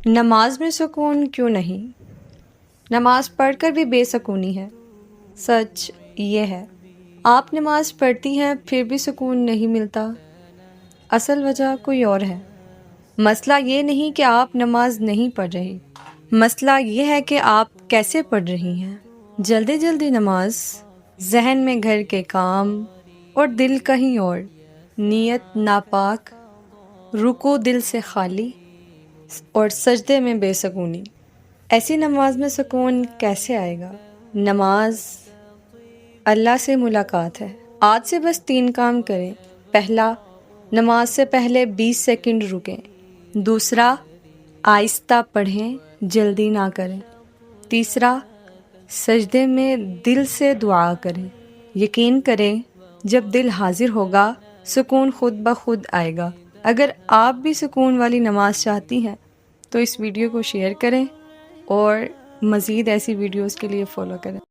نماز میں سکون کیوں نہیں؟ نماز پڑھ کر بھی بے سکونی ہے۔ سچ یہ ہے، آپ نماز پڑھتی ہیں پھر بھی سکون نہیں ملتا۔ اصل وجہ کوئی اور ہے۔ مسئلہ یہ نہیں کہ آپ نماز نہیں پڑھ رہی، مسئلہ یہ ہے کہ آپ کیسے پڑھ رہی ہیں۔ جلدی جلدی نماز، ذہن میں گھر کے کام اور دل کہیں اور، نیت ناپاک، رکوع دل سے خالی اور سجدے میں بے سکونی۔ ایسی نماز میں سکون کیسے آئے گا؟ نماز اللہ سے ملاقات ہے۔ آج سے بس 3 کام کریں۔ پہلا، نماز سے پہلے 20 سیکنڈ رکیں۔ دوسرا، آہستہ پڑھیں، جلدی نہ کریں۔ تیسرا، سجدے میں دل سے دعا کریں۔ یقین کریں جب دل حاضر ہوگا سکون خود بخود آئے گا۔ اگر آپ بھی سکون والی نماز چاہتی ہیں تو اس ویڈیو کو شیئر کریں اور مزید ایسی ویڈیوز کے لیے فالو کریں۔